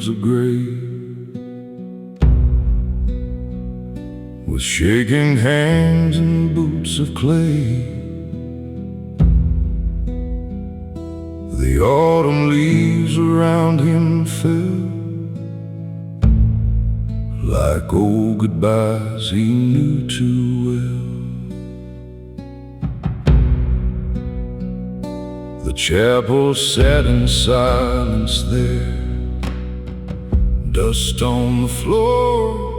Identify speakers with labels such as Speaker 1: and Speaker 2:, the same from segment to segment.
Speaker 1: builds a grave with shaking hands and boots of clay. The autumn leaves around him fell like old goodbyes he knew too well. The chapel sat in silence there, dust on the floor,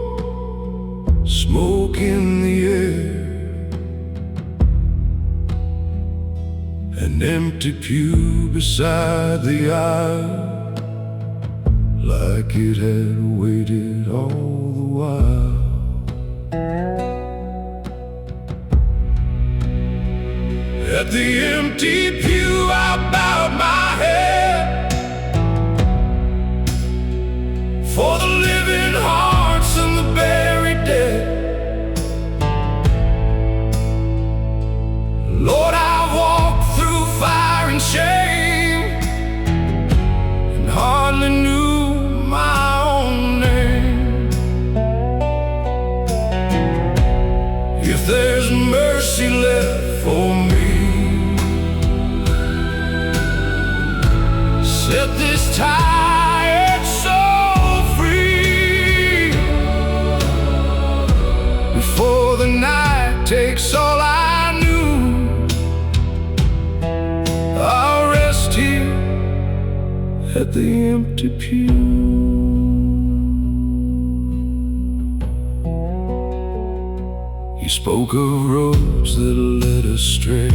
Speaker 1: smoke in the air, an empty pew beside the aisle, like it had waited all the while. At the empty pew I bowed my head for the living hearts and the buried dead. Lord, I walked through fire and shame and hardly knew my own name. If there's mercy left for me, set this tired soul free before the night takes all I knew. I'll rest here at the empty pew. He spoke of roads that led astray,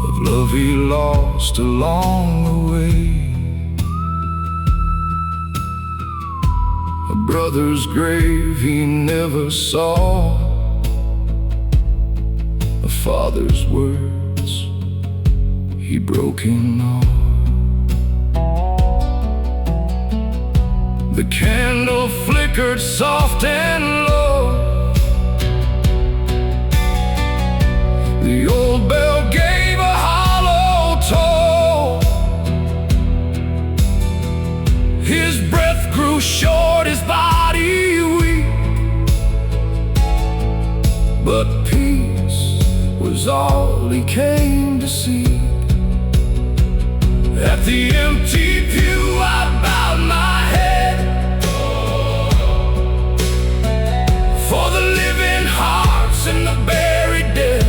Speaker 1: of love he lost along the way, a brother's grave he never saw, a father's words he broke in awe. The candle flickered soft and low, the old bell gave a hollow toll. His breath grew short, his body weak, but peace was all he came to seek. At the empty pew I bowed my head for the living hearts and the buried dead.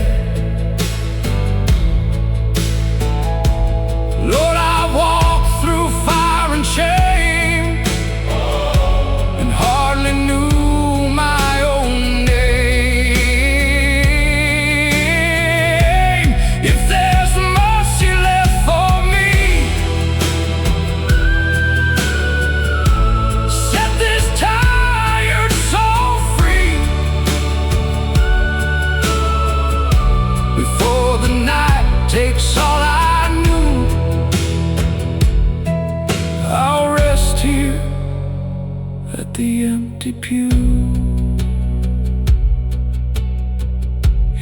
Speaker 1: Lord, I walked through fire and shame and hardly knew my own name. If there's mercy left for me, set this tired soul free before the night takes all I knew. I'll rest here at the empty pew.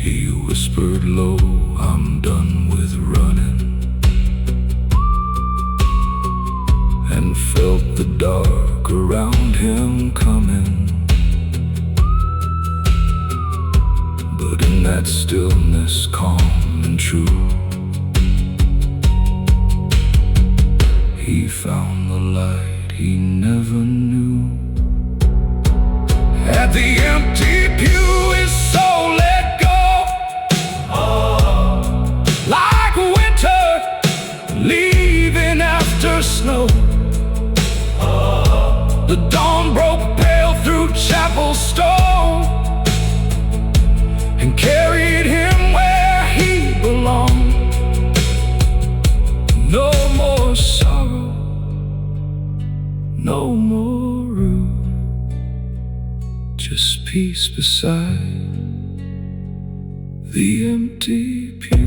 Speaker 1: He whispered low, I'm done with running, and felt the dark around him coming. But in that stillness, calm and true, he found the light he never knew. At the empty pew his soul let go, like winter leaving after snow. The dawn broke pale through chapel stone and carried him where he belonged. No more sorrow, no more rue, just peace beside the empty pew.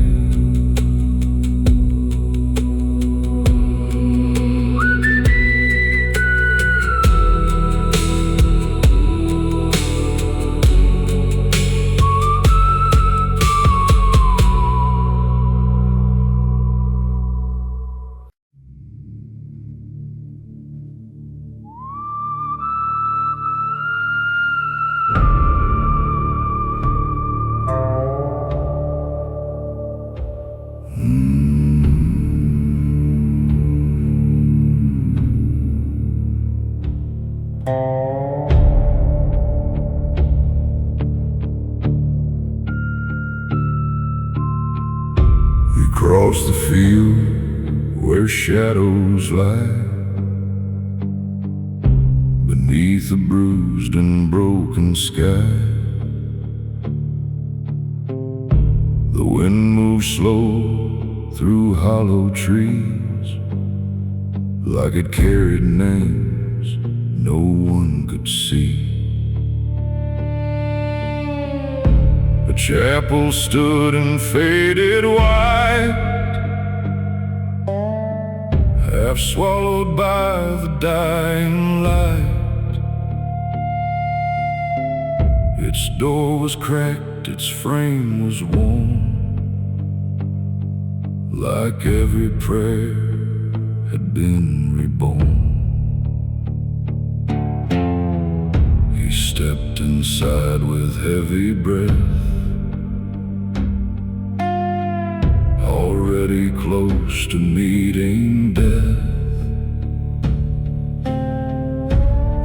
Speaker 1: He crossed the field where shadows lie, beneath a bruised and broken sky. The wind moved slow through hollow trees, like it carried names no one could see. A chapel stood and faded white, half swallowed by the dying light. Its door was cracked, its frame was worn, like every prayer had been reborn. He stepped inside with heavy breath, already close to meeting death.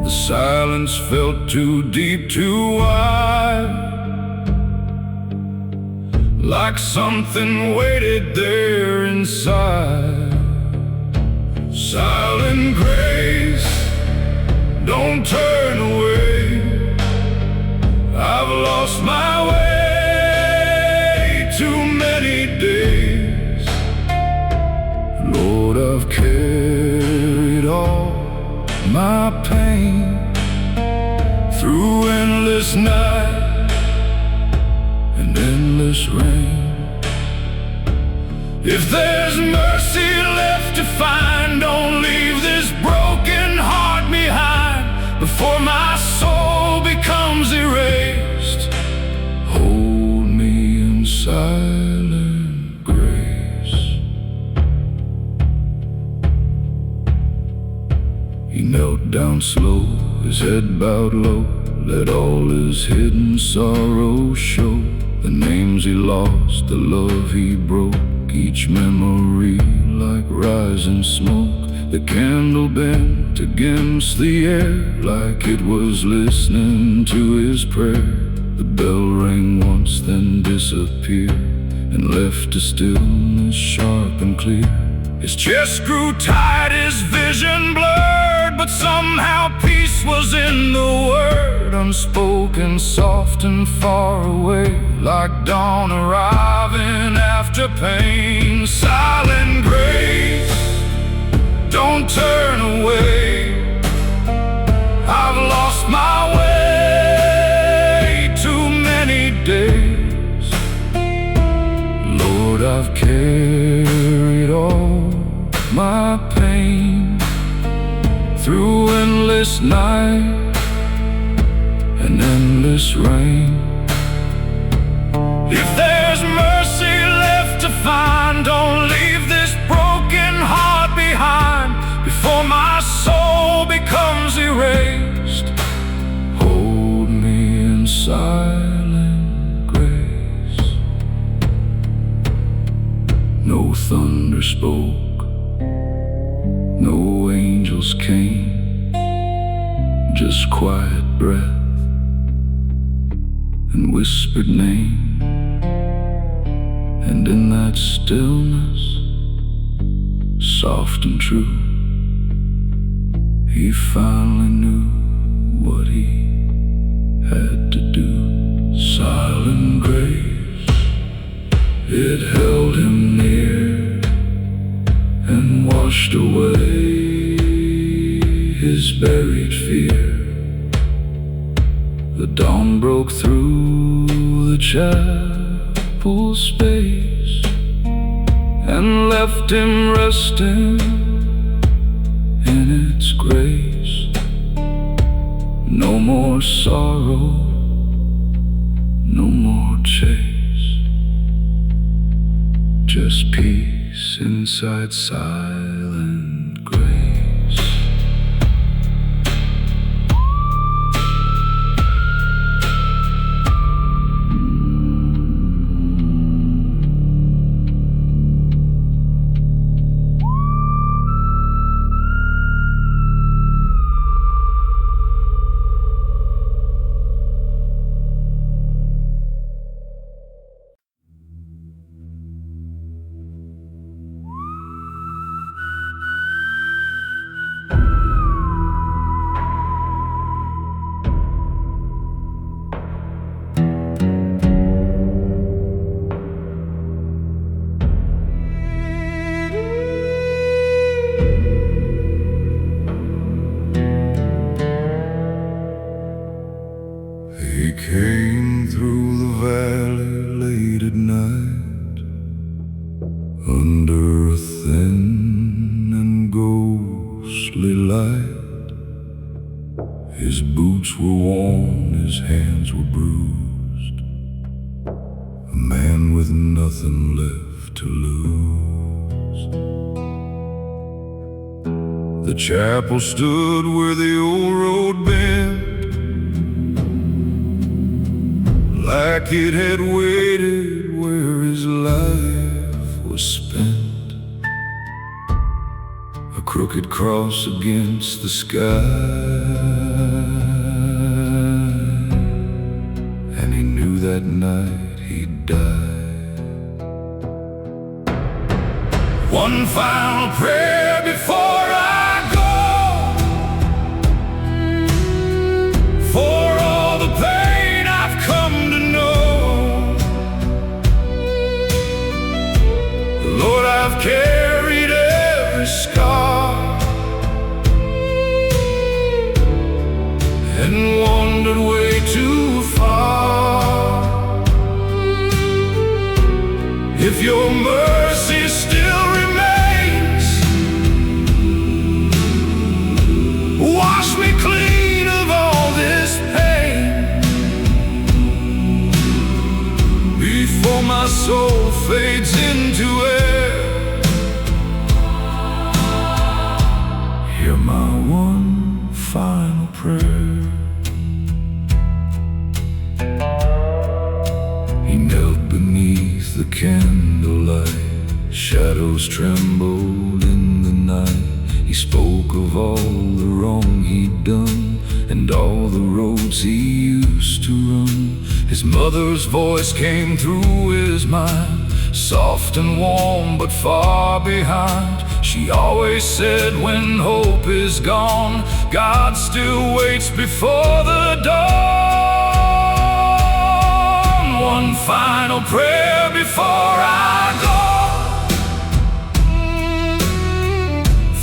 Speaker 1: The silence felt too deep, too wide, like something waited there inside. Silent grace, don't turn away. I've lost my way too many days. Lord, I've carried all my pain through endless night and endless rain. If there's mercy left to find, don't leave this broken heart behind before my soul becomes erased. Hold me in silent grace. He knelt down slow, his head bowed low, let all his hidden sorrow show. The names he lost, the love he broke, each memory like rising smoke. The candle bent against the air, like it was listening to his prayer. The bell rang once, then disappeared, and left a stillness sharp and clear. His chest grew tight, his vision blurred, but somehow peace was in the word. Unspoken, soft and far away, like dawn arriving after pain. Silent grace, don't turn away. I've lost my way too many days. Lord, I've carried all my pain through endless night and endless rain. If there's mercy left to find, don't leave this broken heart behind before my soul becomes erased. Hold me in silent grace. No thunder spoke, no angels came, just quiet breath and whispered name. And in that stillness, soft and true, he finally knew what he had to do. Silent grace, it held him near and washed away his buried fear. The dawn broke through the chapel space and left him resting in its grace. No more sorrow, no more chase, just peace inside silent grace. strangely light. His boots were worn, his hands were bruised, a man with nothing left to lose. The chapel stood where the old road bent, like it had waited where his life was spent. A crooked cross against the sky, and he knew that night he'd die. One final prayer before I go, for all the pain I've come to know. Lord, I've carried every scar and wandered way too far. If your mercy still remains, wash me clean of all this pain, before my soul fades into air. Hear my one final prayer. He knelt beneath the candlelight, shadows trembled in the night. He spoke of all the wrong he'd done and all the roads he used to run. His mother's voice came through his mind, soft and warm but far behind. She always said, when hope is gone, God still waits before the dawn. One final prayer before I go,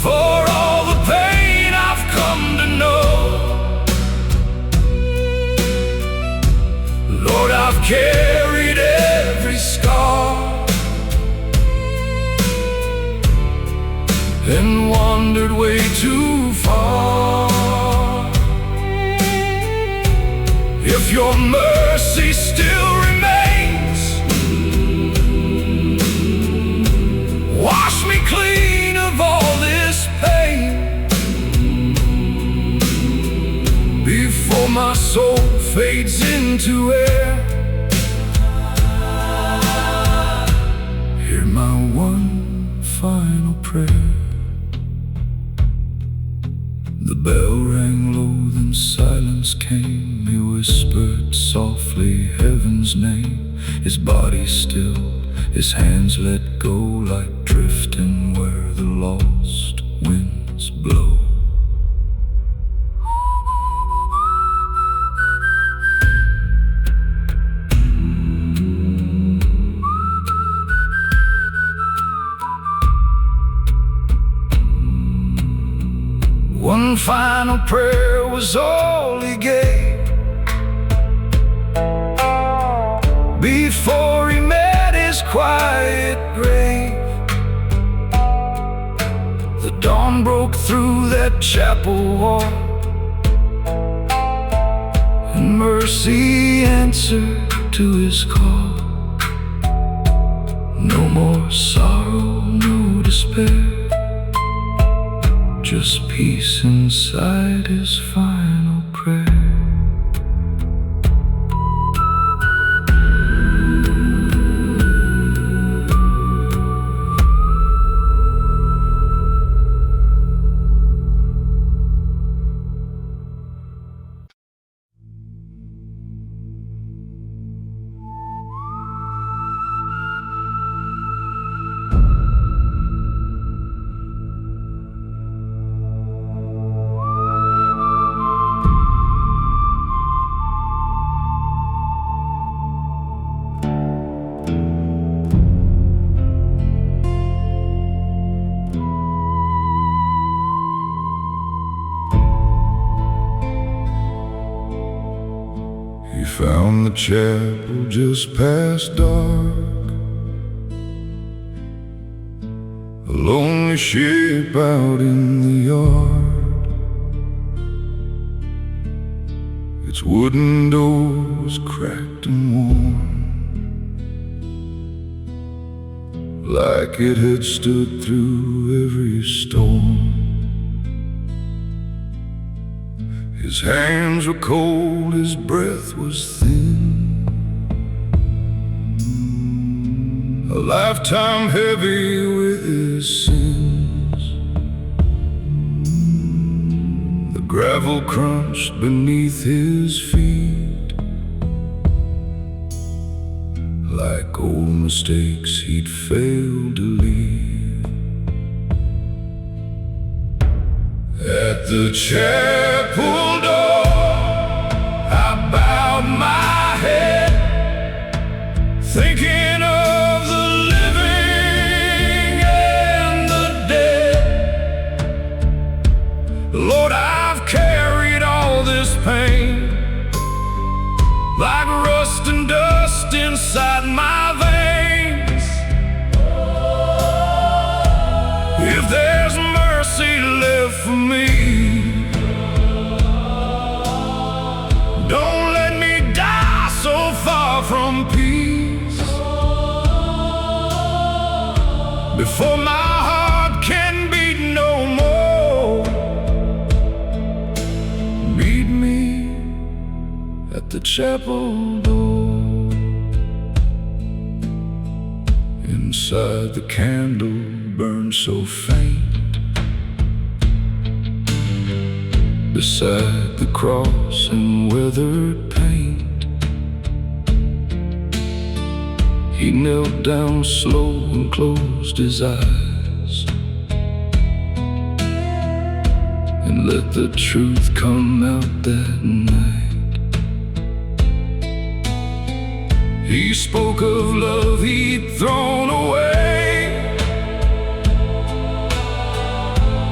Speaker 1: for all the pain I've come to know. Lord, I've carried every scar and wandered way too far. If your mercy still remains, wash me clean of all this pain, before my soul fades into air. Hear my one final prayer. The bell rang low, then silence came. He whispered softly heaven's name. His body still, his hands let go, like drifting where the lost winds blow. One final prayer was all he gave before he met his quiet grave. The dawn broke through that chapel wall, and mercy answered to his call. No more sorrow, no despair, just peace inside his final prayer. He found the chapel just past dark, a lonely ship out in the yard. Its wooden doors cracked and worn, like it had stood through every storm. His hands were cold, his breath was thin, a lifetime heavy with his sins. The gravel crunched beneath his feet, like old mistakes he'd failed to leave. At the chapel door, I bowed my head, thinking of the living and the dead. Lord, I've carried all this pain like rust and dust inside my veins. If there's mercy left for me, don't let me die so far from peace, before my heart can beat no more. Meet me at the chapel door. Inside the candle burned so faint, beside the cross in weathered paint. He knelt down slow and closed his eyes, and let the truth come out that night. He spoke of love he'd thrown away,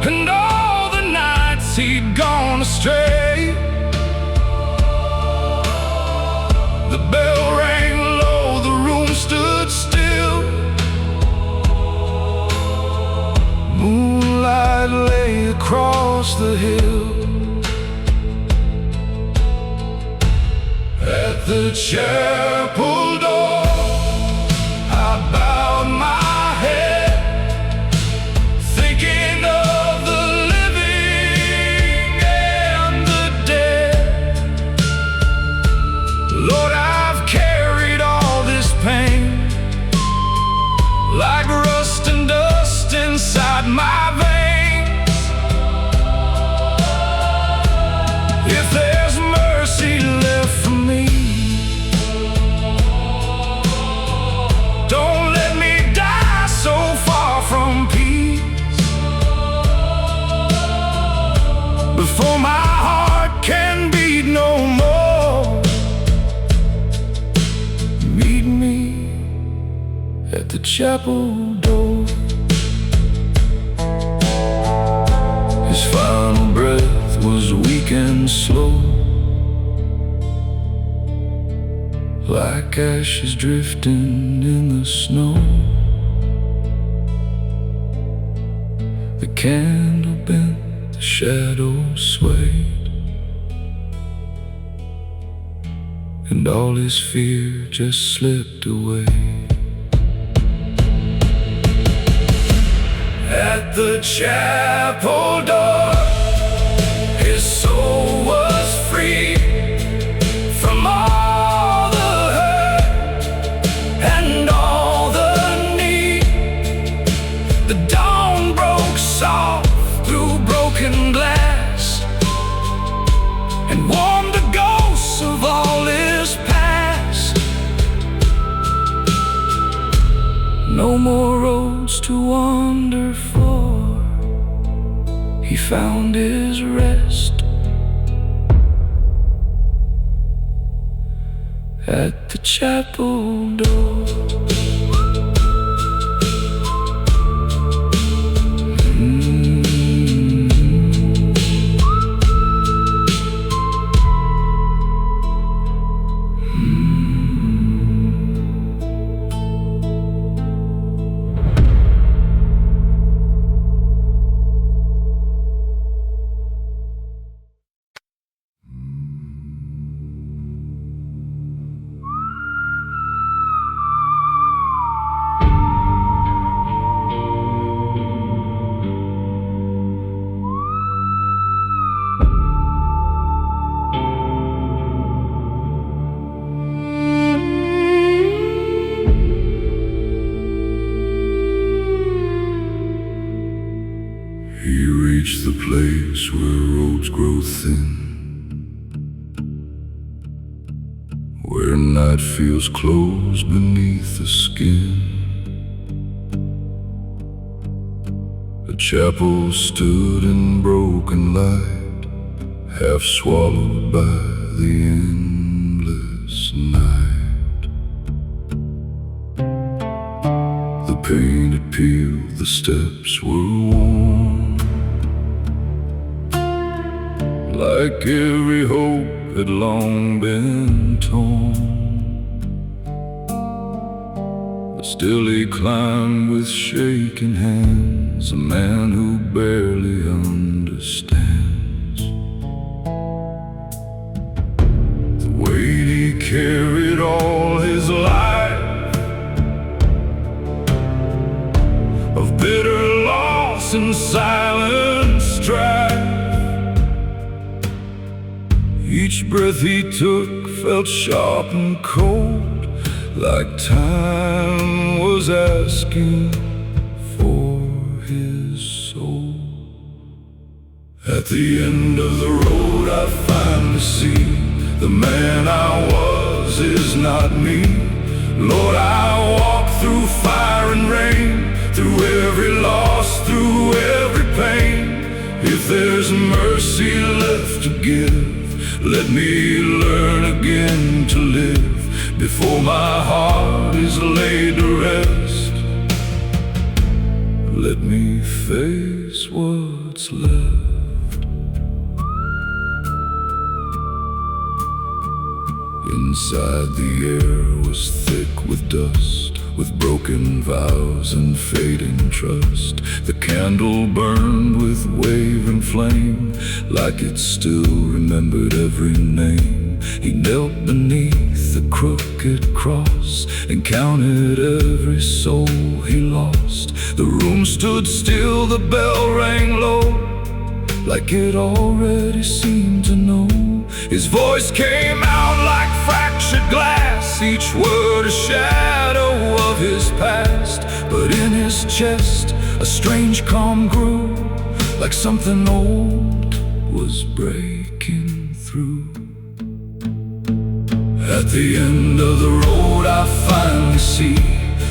Speaker 1: and all the nights he'd gone astray. The bell rang low, the room stood still. Moonlight lay across the hill. At the chapel door, I bowed my head, thinking of the living and the dead. Lord, I've carried all this pain like rust and dust inside my veins. If there's mercy left for me, don't let me die so far from peace, before my heart can beat no more. Meet me at the chapel door. His final breath was weak and slow, like ashes drifting in the snow. The candle bent, the shadows swayed, and all his fear just slipped away. At the chapel door, his soul was free from all the hurt and all the need. The dawn broke soft through broken glass and warmed the ghosts of all his past. No more roads to wander for, he found his rest at the chapel door. tubes grow thin, where night feels close beneath the skin. A chapel stood in broken light, half swallowed by the endless night. The painted peeled, the steps were worn, like every hope had long been torn. But still he climbed with shaking hands, a man who barely understands the weight he carried all his life, of bitter loss and silent strife. Each breath he took felt sharp and cold, like time was asking for his soul. At the end of the road I finally see the man I was is not me. Lord, I walk through fire and rain, through every loss, through every pain. If there's mercy left to give, let me learn again to live before my heart is laid to rest. Let me face what's left. Inside the air was thick with dust, with broken vows and fading trust. The candle burned with wavering flame, like it still remembered every name. He knelt beneath the crooked cross and counted every soul he lost. The room stood still, the bell rang low, like it already seemed to know. His voice came out like fractured glass, each word a shadow of his past. But in his chest a strange calm grew, like something old was breaking through. At the end of the road I finally see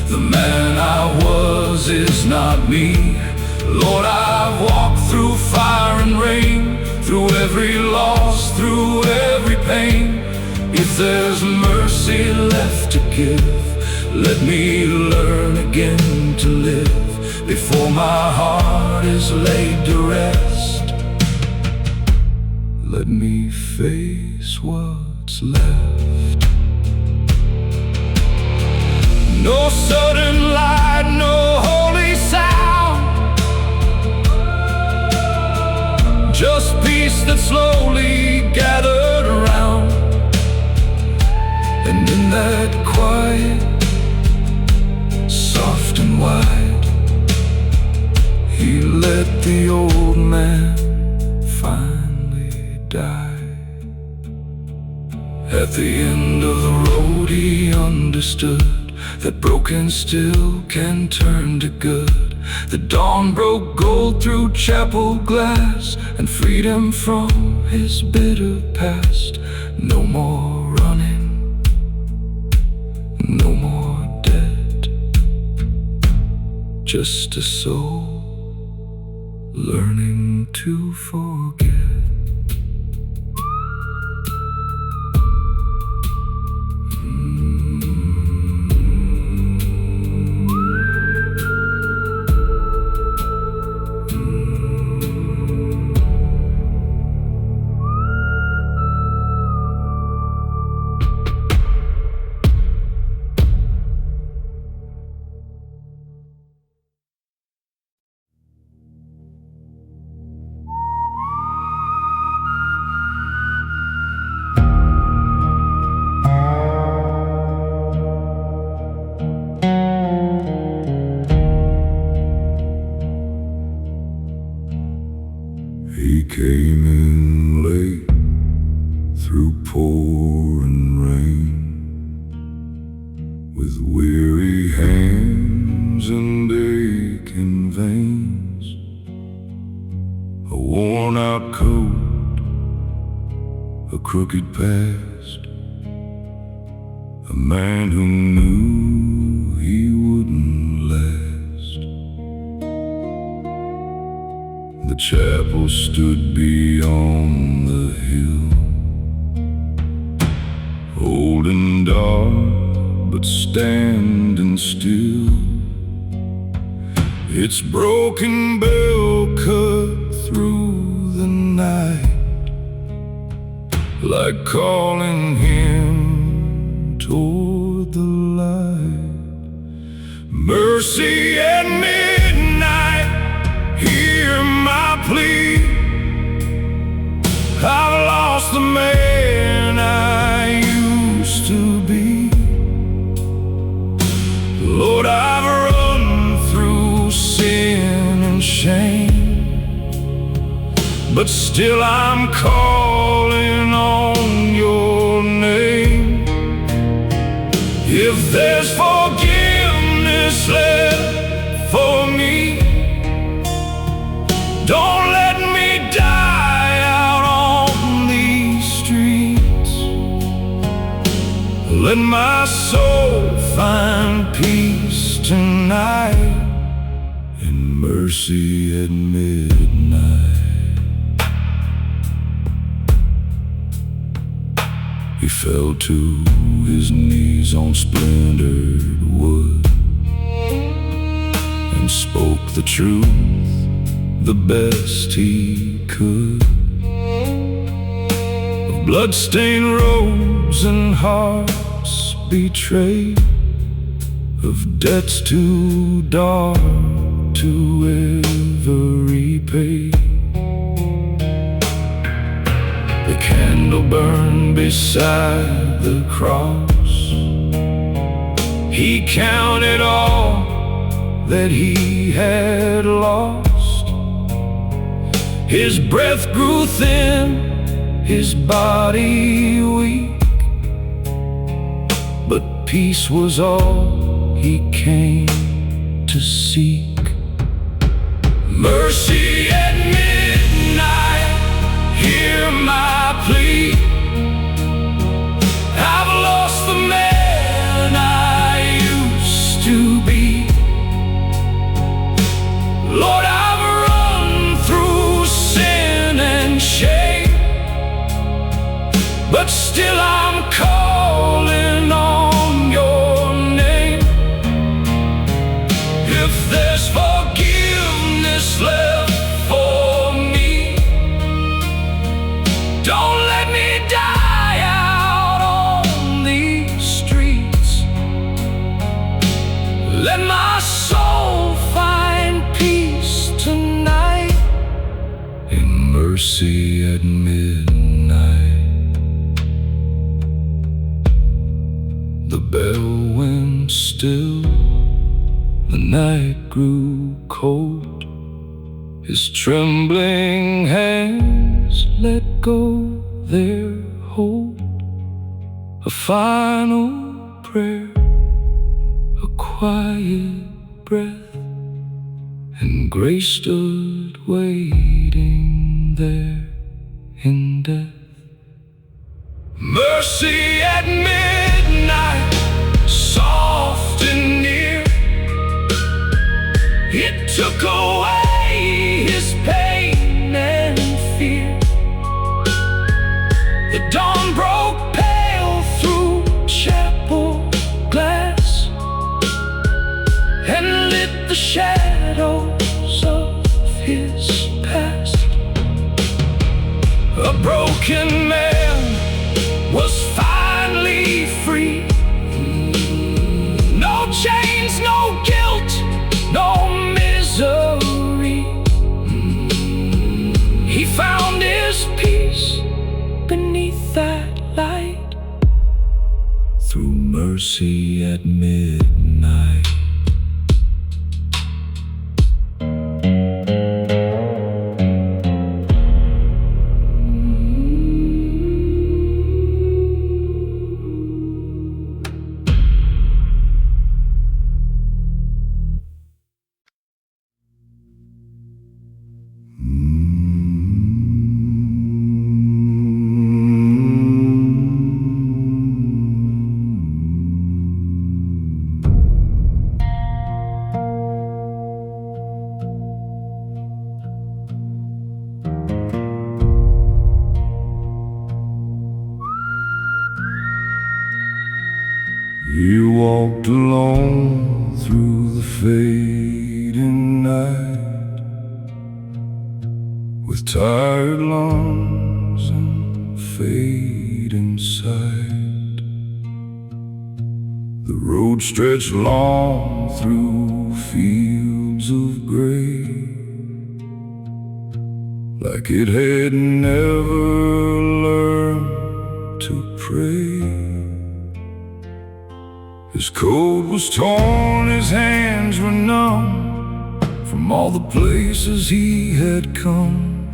Speaker 1: the man I was is not me. Lord, I've walked through fire and rain, through every loss, through every pain. If there's mercy left to give, let me learn again to live before my heart is laid to rest. Let me face what's left. No sudden light, no holy sound, just peace that slowly gathered around. And in that quiet, soft and wide, he let the old man finally die. At the end of the road he understood that broken still can turn to good. The dawn broke gold through chapel glass and freed him from his bitter past. No more running, no more dead, just a soul learning to forget. a crooked past, a man who knew he wouldn't last. The chapel stood beyond the hill, old and dark, but standing still. Its broken bell cut through the night, like calling him toward the light. Mercy at midnight, hear my plea. I've lost the man I used to be. Lord, I've run through sin and shame, but still I'm calling on your name. If there's forgiveness left for me, don't let me die out on these streets. Let my soul find peace tonight in mercy at midnight. He fell to his knees on splintered wood and spoke the truth the best he could, of bloodstained robes and hearts betrayed, of debts too dark to ever repay. The candle burned beside the cross. He counted all that he had lost. His breath grew thin, his body weak, but peace was all he came to seek. Mercy at midnight, hear my plea. I've lost the man I used to be. Lord, I've run through sin and shame, but still I'm calling on your name. If there's forgiveness left for me, don't let me die out on these streets. Let my soul find peace tonight in mercy at midnight. The bell went still, the night grew cold. His trembling hands let go their hold. A final prayer, a quiet breath, and grace stood waiting there in death. Mercy at midnight, soft and near. It took away his pain and fear. The dawn broke pale through chapel glass and lit the shadows of his past. A broken man was finally free. No chains, no guilt, no misery. He found his peace beneath that light, through mercy at midnight. walked alone through the fading night, with tired lungs and fading sight. The road stretched long through fields of gray, like it had never learned to pray. His coat was torn, his hands were numb from all the places he had come.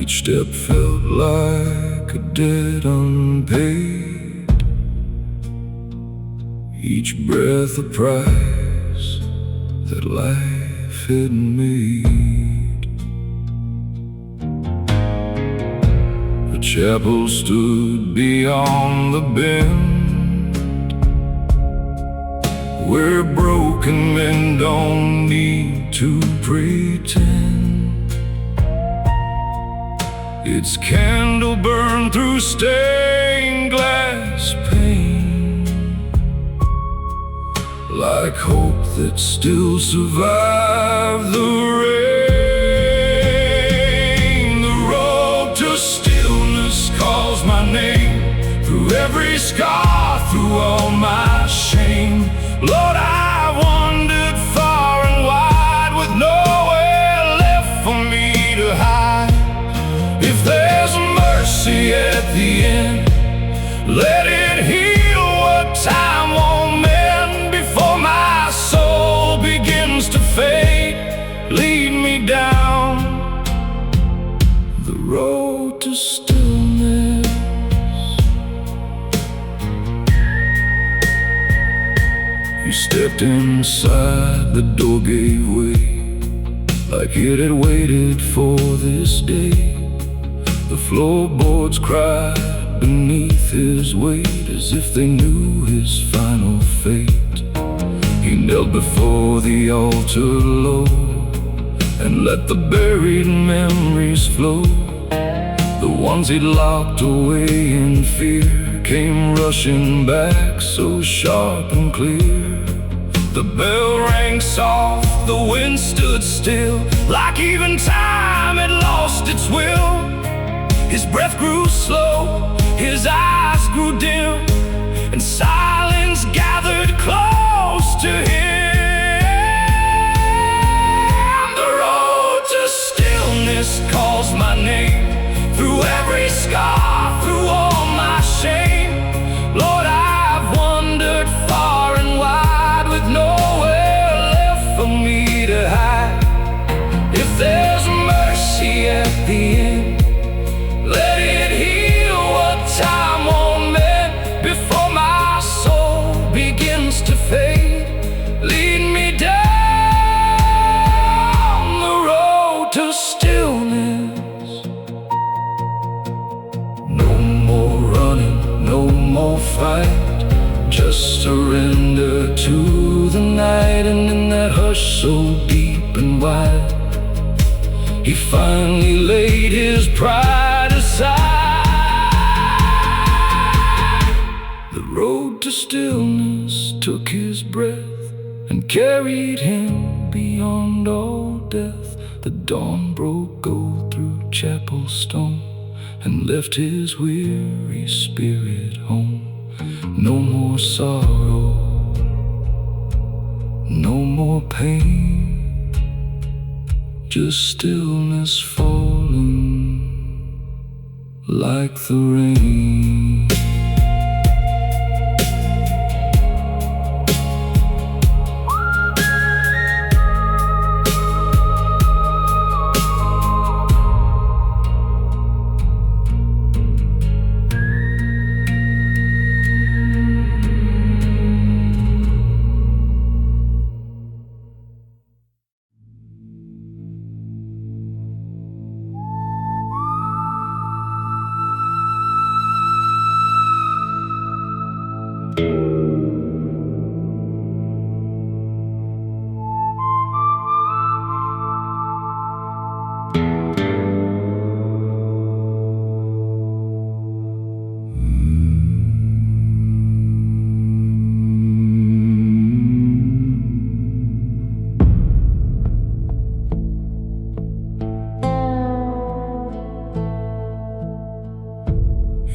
Speaker 1: Each step felt like a debt unpaid, each breath a price that life had made. The chapel stood beyond the bend, where broken men don't need to pretend. Its candle burned through stained glass pane, like hope that still survived the rain. The road to stillness calls my name, through every scar, through all my shame. Lord, I wandered far and wide, with nowhere left for me to hide. If there's mercy at the end, let it heal what time won't mend. Before my soul begins to fade, lead me down the road to stillness. You stepped inside, the door gave way, like it had waited for this day. The floorboards cried beneath his weight, as if they knew his final fate. He knelt before the altar low, and let the buried memories flow. The ones he'd locked away in fear came rushing back so sharp and clear. The bell rang soft, the wind stood still, like even time had lost its will. His breath grew slow, his eyes grew dim, and silence gathered close to him. The road to stillness calls my name, through every scar, through all my shame. Lord, I've wandered far and wide, with nowhere left for me to hide. If there's mercy at the end, let it heal what time won't mend. Before my soul begins to fade, lead me down the road to stillness. No more running, no more fight, just surrender to the night. And in that hush so deep and wide, he finally laid his pride aside. The road to stillness took his breath and carried him beyond all death. The dawn broke gold through chapel stone, and left his weary spirit home. No more sorrow, no more pain, just stillness falling like the rain.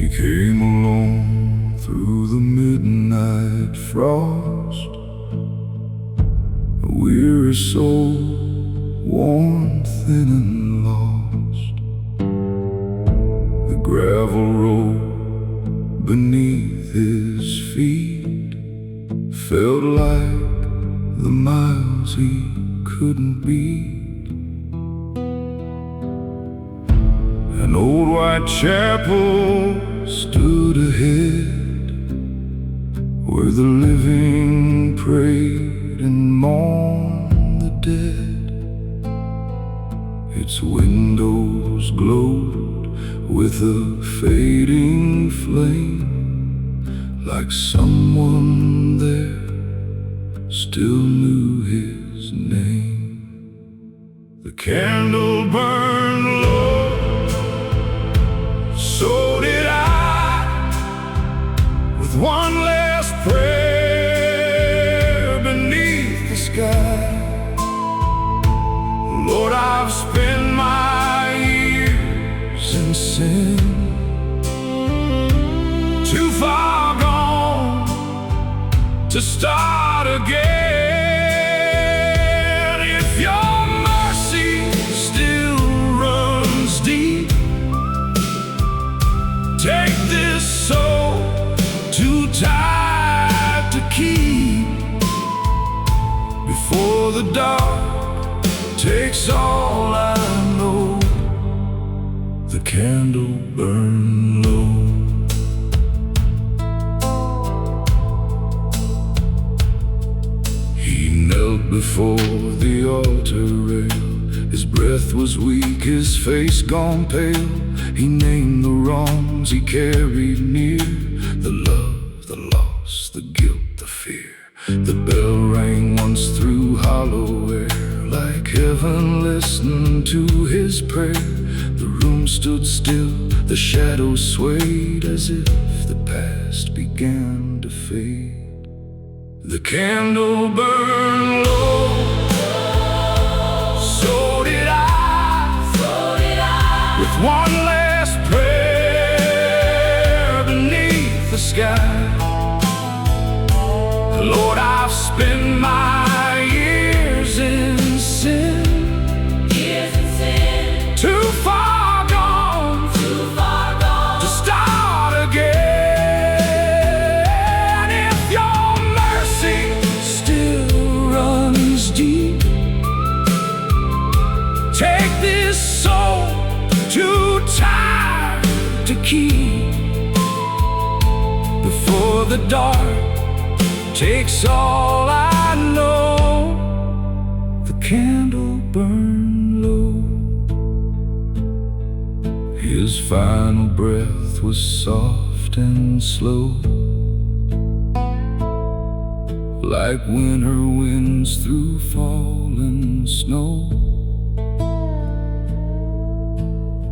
Speaker 1: He came along through the midnight frost, a weary soul, worn thin and lost. The gravel road beneath his feet felt like the miles he couldn't beat. An old white chapel stood ahead, where the living prayed and mourned the dead. Its windows glowed with a fading flame, like someone there still knew his name. The candle burned low, so did I, with one last prayer beneath the sky. Lord, I've spent my years in sin, too far gone to start again. If your mercy still runs deep, take this soul too tired to keep, before the dark takes all I know. The candle burned low. He knelt before the altar rail. His breath was weak, his face gone pale. He named the wrongs he carried near, the love, the loss, the guilt, the fear. The bell rang once through hollow air, like heaven listened to his prayer. The room stood still, the shadows swayed, as if the past began to fade. The candle burned low, so did I, with one last prayer beneath the sky. Lord, I've spent my years in sin, too far gone to start again. If your mercy still runs deep, take this soul too tired to keep, before the dark takes all I know. The candle burned low. His final breath was soft and slow, like winter winds through fallen snow.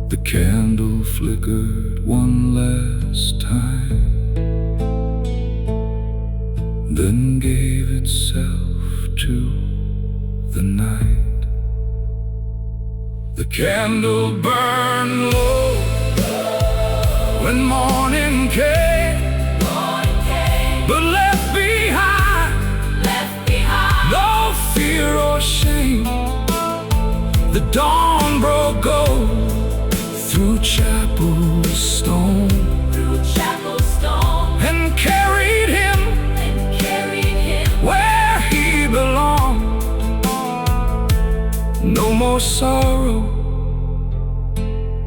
Speaker 1: The candle flickered one last time, then gave itself to the night. The candle burned low when morning came, but left behind no fear or shame. The dawn broke gold through chapel stone, and carried him where he belonged. No more sorrow,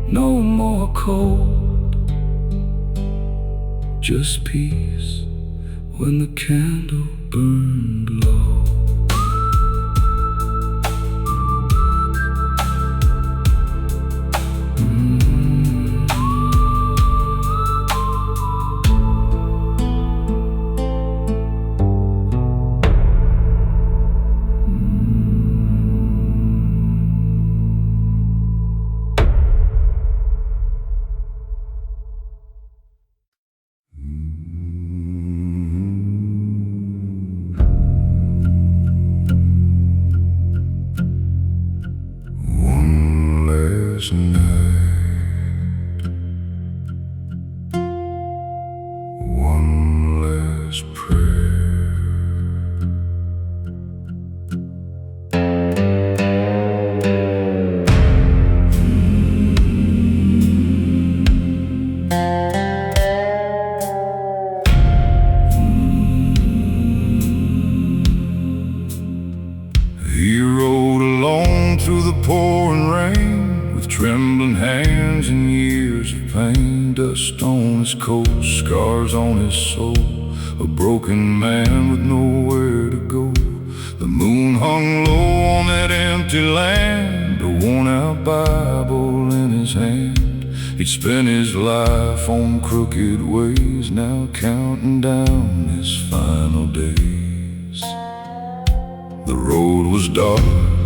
Speaker 1: no more cold, just peace when the candle burned low. his prayer. He rode along through the pouring rain, with trembling hands and years of pain. Dust on his coat, scars on his soul, a broken man with nowhere to go. The moon hung low on that empty land, a worn-out Bible in his hand. He'd spent his life on crooked ways, now counting down his final days. The road was dark,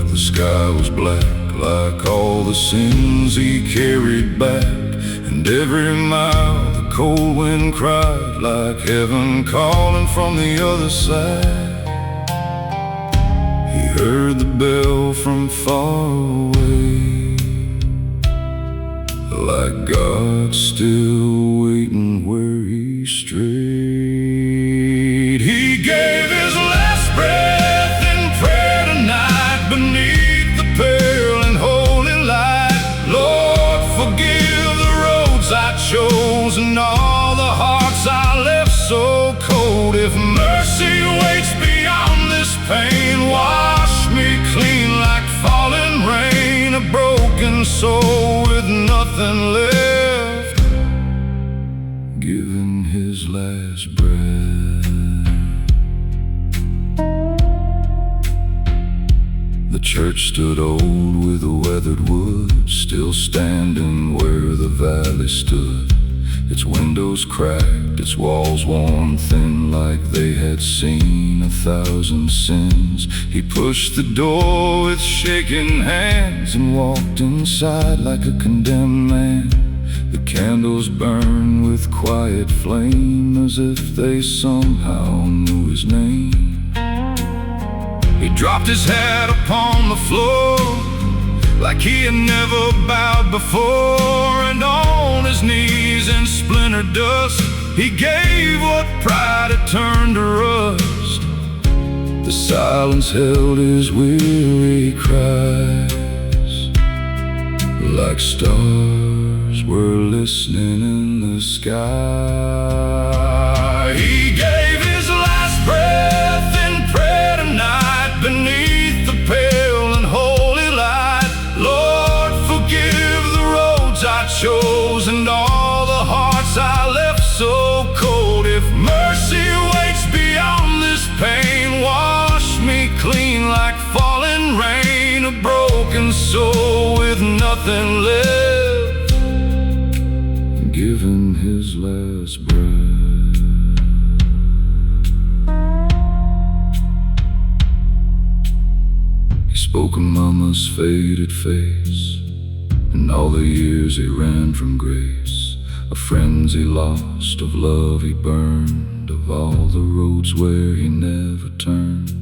Speaker 1: the sky was black, like all the sins he carried back. And every mile the cold wind cried, like heaven calling from the other side. He heard the bell from far away, like God still waiting where he strayed. He gave his last breath in prayer tonight, beneath the pale and holy light. Lord, forgive the roads I chose and all the hearts I left so cold. If mercy waits beyond this pain, wash me clean like falling rain. A broken soul with nothing left, giving his last breath. The church stood old with a weathered wood, still standing where the valley stood. Its windows cracked, its walls worn thin, like they had seen 1,000 sins. He pushed the door with shaking hands and walked inside like a condemned man. The candles burned with quiet flame, as if they somehow knew his name. He dropped his head upon the floor, like he had never bowed before, and on his knees in splintered dust, he gave what pride had turned to rust. The silence held his weary cries, like stars were listening in the sky. He gave his last breath in prayer tonight, beneath the pale and holy light. Lord, forgive the roads I chose and all the hearts I left so cold. If mercy waits beyond this pain, wash me clean like falling rain. A broken soul with nothing left, giving his last breath. He spoke of mama's faded face and all the years he ran from grace, of friends he lost, of love he burned, of all the roads where he never turned.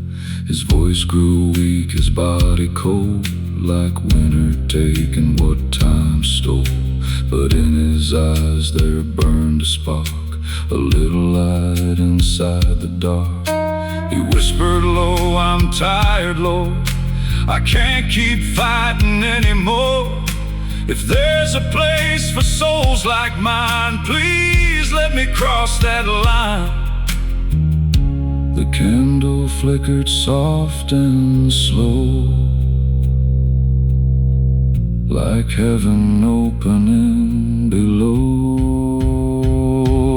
Speaker 1: His voice grew weak, his body cold, like winter taking what time stole. But in his eyes there burned a spark, a little light inside the dark. He whispered low, I'm tired, Lord, I can't keep fighting anymore. If there's a place for souls like mine, please let me cross that line. The candle flickered soft and slow, like heaven opening below.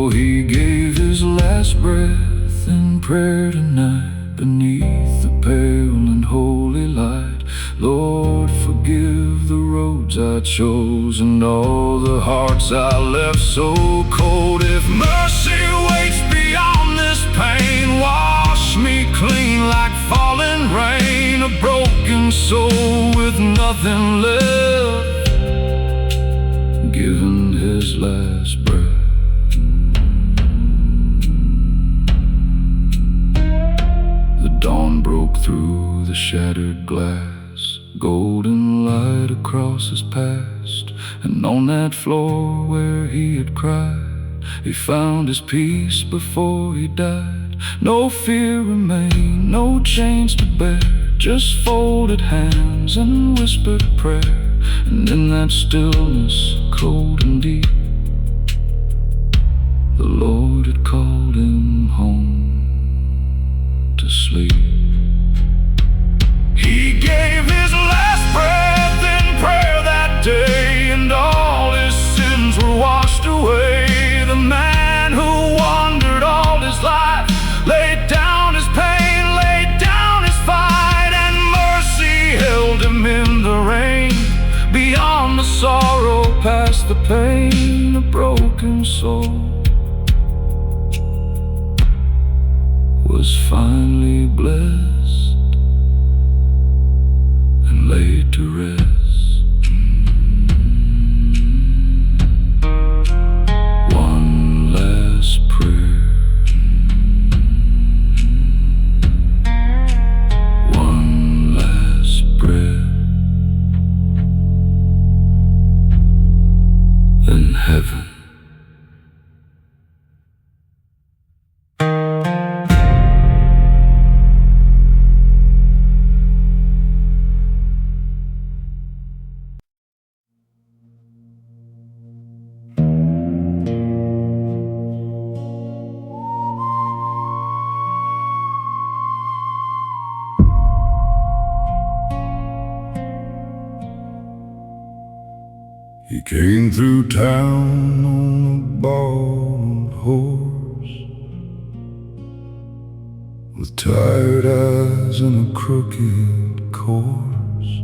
Speaker 1: He gave his last breath in prayer tonight, beneath the pale and holy light. Lord, forgive the roads I chose and all the hearts I left so cold. If mercy waits beyond this pain, wash me clean like falling rain. A broken soul with nothing left, giving his last breath. The dawn broke through the shattered glass, golden light across his past. And on that floor where he had cried, he found his peace before he died. No fear remained, no chains to bear, just folded hands and whispered prayer. And in that stillness, cold and deep, the Lord had called him home to sleep. He gave his last breath in prayer that day, and all his sins were washed away. The man who wandered all his life laid down his pain, laid down his fight, and mercy held him in the rain. Beyond the sorrow, past the pain, a broken soul was finally blessed and laid to rest. One last prayer, one last breath, in heaven. He came through town on a borrowed horse, with tired eyes and a crooked course.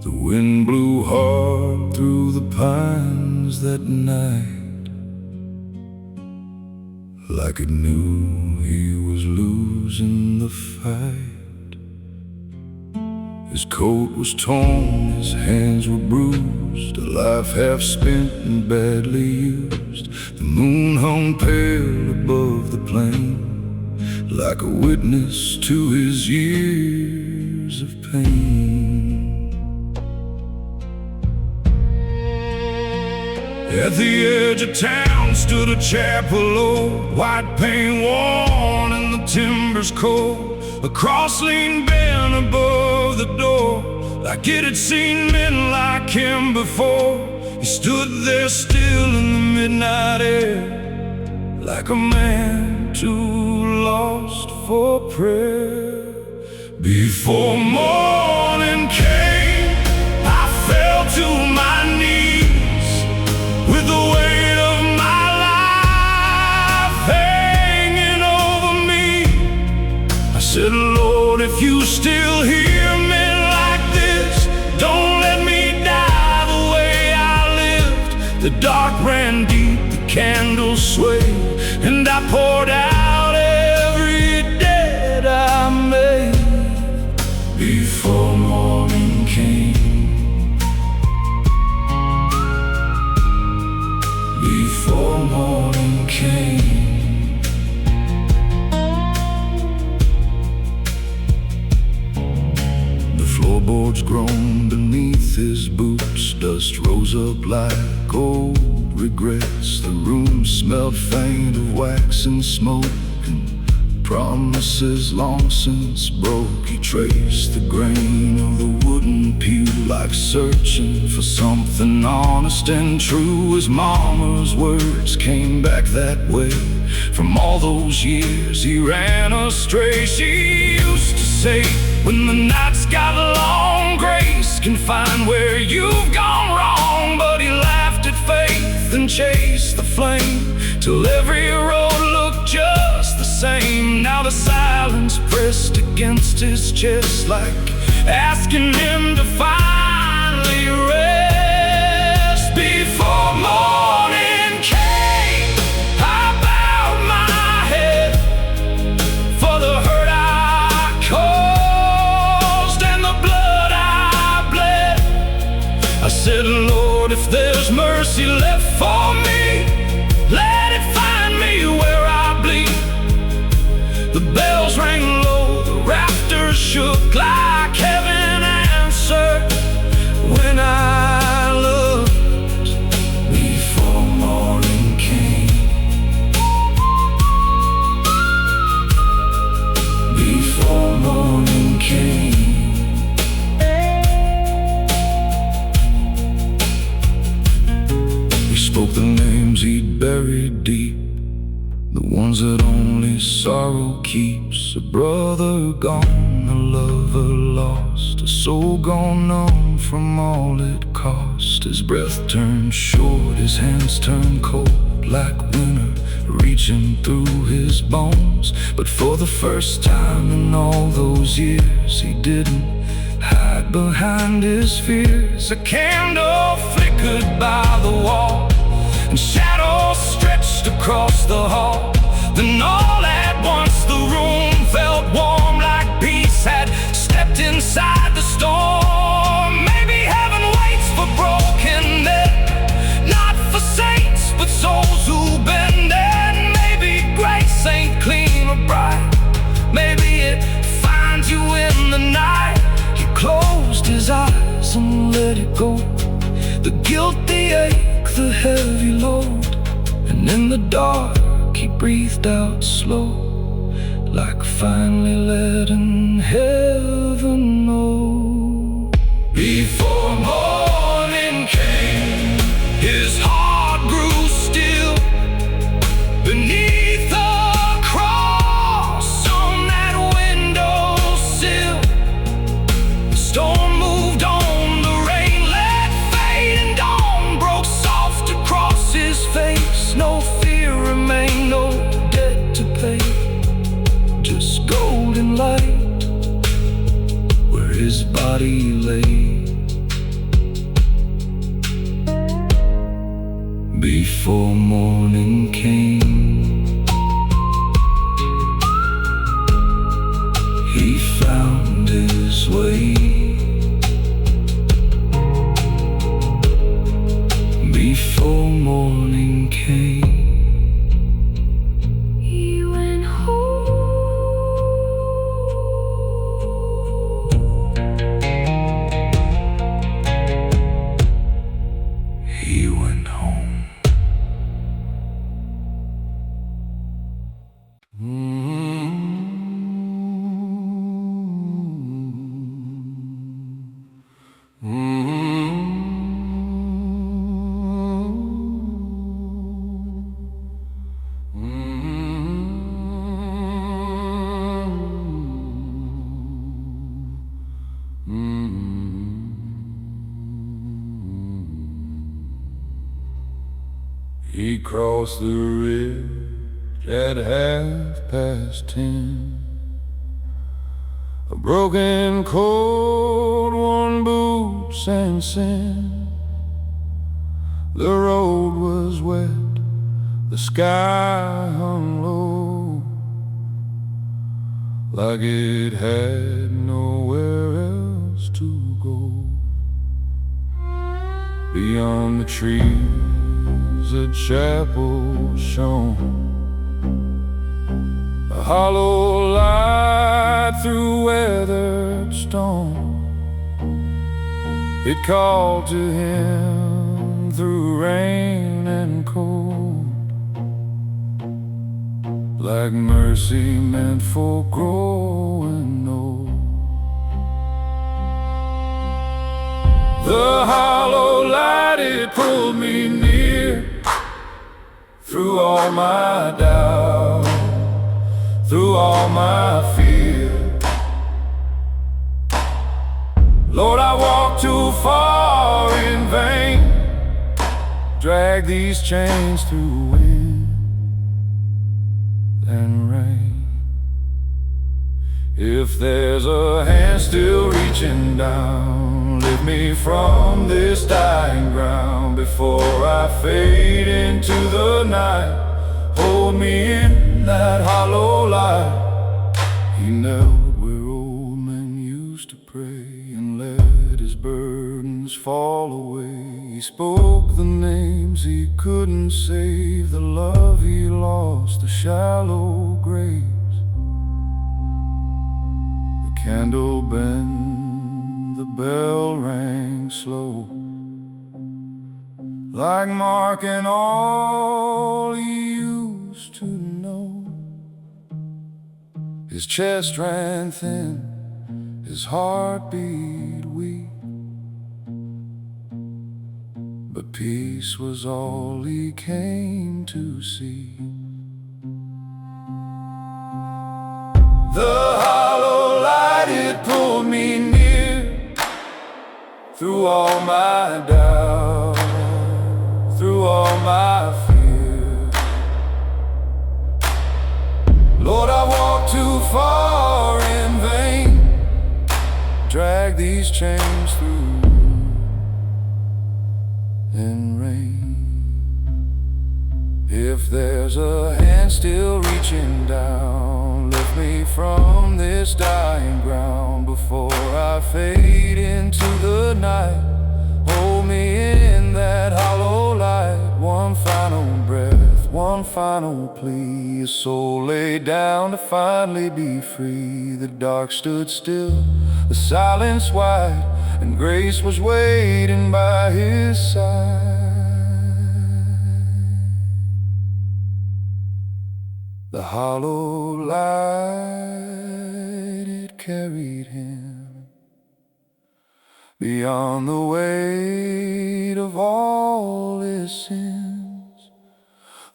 Speaker 1: The wind blew hard through the pines that night, like it knew he was losing the fight. His coat was torn, his hands were bruised, a life half spent and badly used. The moon hung pale above the plain, like a witness to his years of pain. At the edge of town stood a chapel old, white paint worn and the timbers cold. A cross leaned bent above the door, like it had seen men like him before. He stood there still in the midnight air, like a man too lost for prayer. Before morning came, I fell to my knees, with the weight of my life hanging over me. I said, Lord, if you still hear me like this, don't let me die the way I lived. The dark ran deep, the candles swayed, and I poured out every debt I made. Before morning came, before morning came. Floorboards groaned beneath his boots, dust rose up like old regrets. The room smelled faint of wax and smoke, and promises long since broke. He traced the grain of the wooden pew, like searching for something honest and true. His mama's words came back that way. From all those years he ran astray. She used to say, when the night's got long, grace can find where you've gone wrong. But he laughed at faith and chased the flame, till every road looked just the same. Now the silence pressed against his chest, like asking him to finally rest. Before morning came, I bowed my head for the hurt I caused and the blood I bled. I said, Lord, if there's mercy left for me, let it find me where I bleed. The bells rang low, the rafters shook, like heaven answered when I looked. Before morning spoke the names he'd buried deep, the ones that only sorrow keeps. A brother gone, a lover lost, a soul gone numb from all it cost. His breath turned short, his hands turned cold, like winter reaching through his bones. But for the first time in all those years, he didn't hide behind his fears. A candle flickered by the wall, and shadows stretched across the hall. Then all at once the room felt warm, like peace had stepped inside the storm. Maybe heaven waits for broken men, not for saints, but souls who bend. And maybe grace ain't clean or bright, maybe it finds you in the night. He closed his eyes and let it go, the guilt, the ache, the heavy load. And in the dark he breathed out slow, like finally letting heaven know. Before morning came, his heart grew still beneath the cross on that windowsill. The storm moved on, the rain let fade, and dawn broke soft across his face. No fear remained, no debt to pay, just golden light where his body lay. Before morning came, he found his way. Before morning came, he went home. He went home. He crossed the ridge at 10:30. A broken cold, worn boots and sin. The road was wet, the sky hung low, like it had nowhere else to go. Beyond the trees a chapel shone, a hollow light through weathered stone. It called to him through rain and cold, like mercy meant for growing old. The hollow light, it pulled me near, through all my doubt, through all my fear. Lord, I walked too far in vain, drag these chains through wind and rain. If there's a hand still reaching down, lift me from this dying ground before I fade into the night. Hold me in that hollow light. He knelt where old men used to pray and let his burdens fall away. He spoke the names he couldn't save, the love he lost, the shallow graves. The candle bent, the bell rang slow, like marking all he used to know. His chest ran thin, his heart beat weak, but peace was all he came to see. The hollow light, it pulled me near, through all my doubt, through all my fear. Lord, I walked too far in vain, drag these chains through in rain. If there's a hand still reaching down, lift me from this dying ground before I fade into the night. Hold me in that hollow light. One final breath, one final plea. A soul laid down to finally be free. The dark stood still, the silence wide, and grace was waiting by his side. The hollow light, it carried him beyond the weight of all his sins.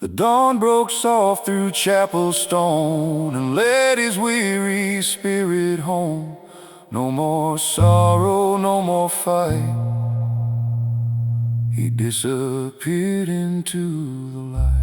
Speaker 1: The dawn broke soft through chapel stone and led his weary spirit home. No more sorrow, no more fight. He disappeared into the light.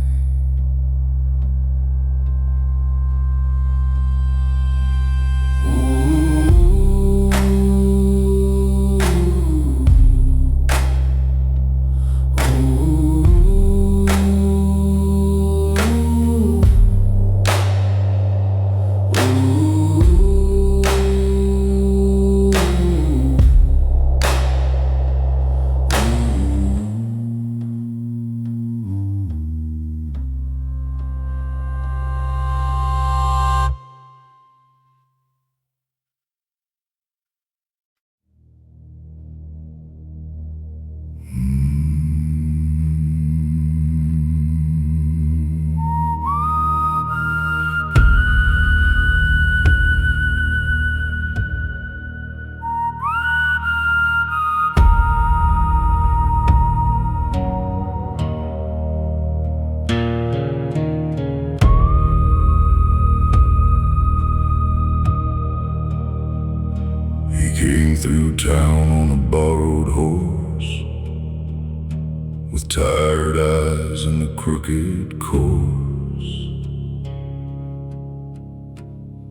Speaker 1: Came through town on a borrowed horse, with tired eyes and a crooked course.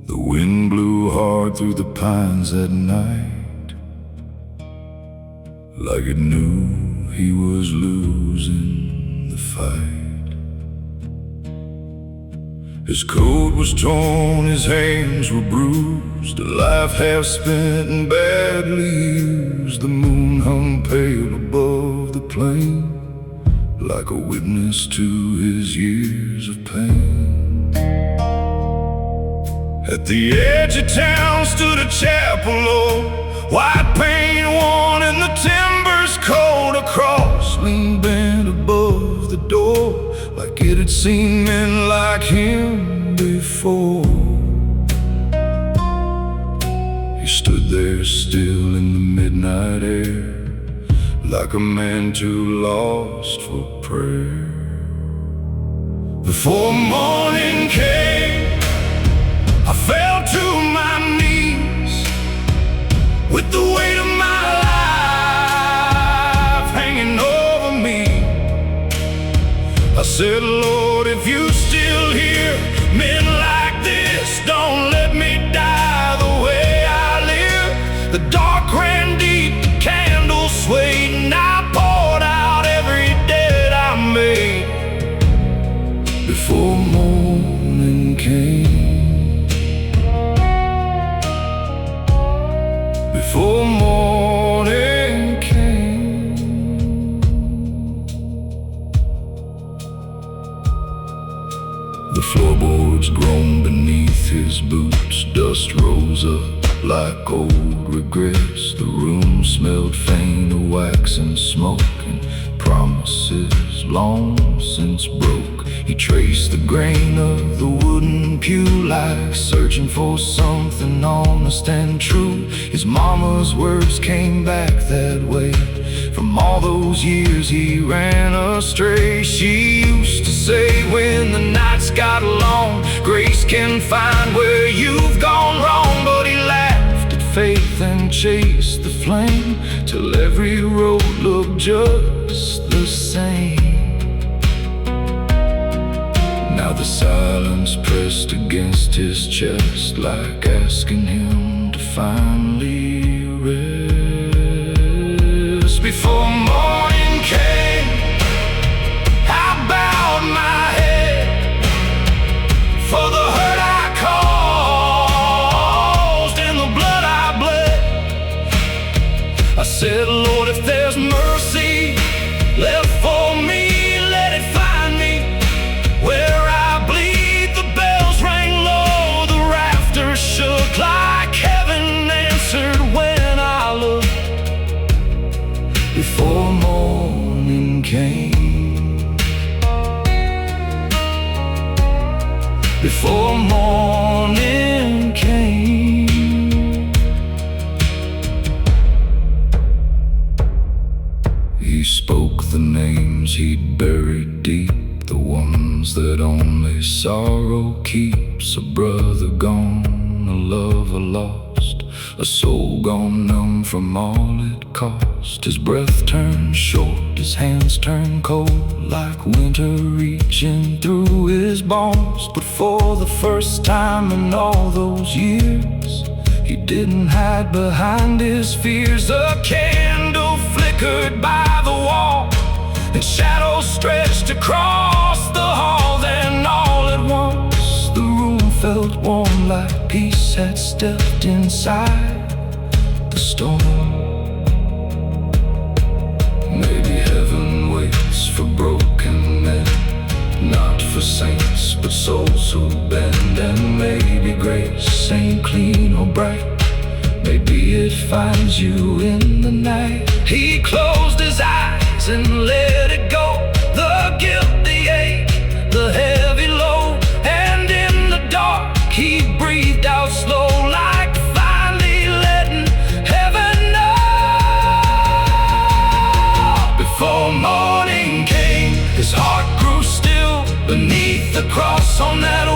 Speaker 1: The wind blew hard through the pines that night, like it knew he was losing the fight. His coat was torn, his hands were bruised, a life half spent and badly used. The moon hung pale above the plain, like a witness to his years of pain. At the edge of town stood a chapel old, white paint worn and the timbers cold. A cross leaned bent above the door, like it had seen men like him before. He stood there still in the midnight air, like a man too lost for prayer. Before morning came, I fell to my knees, with the weight of my life hanging over me. I said, Lord, if you still hear men like this, don't let me die the way I live. The dark ran deep, the candle swayed, and I poured out every debt I made. Before morning came, before morning came. The floorboards groaned beneath his boots, dust rose up like old regrets. The room smelled faint of wax and smoke, and promises long since broke. He traced the grain of the wooden pew, like searching for something honest and true. His mama's words came back that way From all those years he ran astray. She used to say, when the nights got long, grace can find where you've gone wrong. But he laughed at faith and chased the flame, till every road looked just the same. Now the silence pressed against his chest, like asking him to finally rest. Before morning came, I bowed my head for the hurt I caused and the blood I bled. I said, Lord, if there's mercy left for me, let it find me where I bleed. The bells rang low, the rafters shook like heaven answered when I looked. Before morning came, before morning came, he spoke the names he'd buried deep, the ones that only sorrow keeps. A brother gone, a lover lost, a soul gone numb from all it cost. His breath turned short, his hands turned cold, like winter reaching through his bones. But for the first time in all those years, he didn't hide behind his fears. A candle flickered by the wall, and shadows stretched across the hall. Then all at once the room felt warm, like peace had stepped inside the storm. Maybe heaven waits for broken men, not for saints but souls who bend. And maybe grace ain't clean or bright, maybe it finds you in the night. He closed his eyes and let it go, the guilt, the ache, the heavy load. And in the dark he breathed out slow, like finally letting heaven know. Before morning came, his heart grew still beneath the cross on that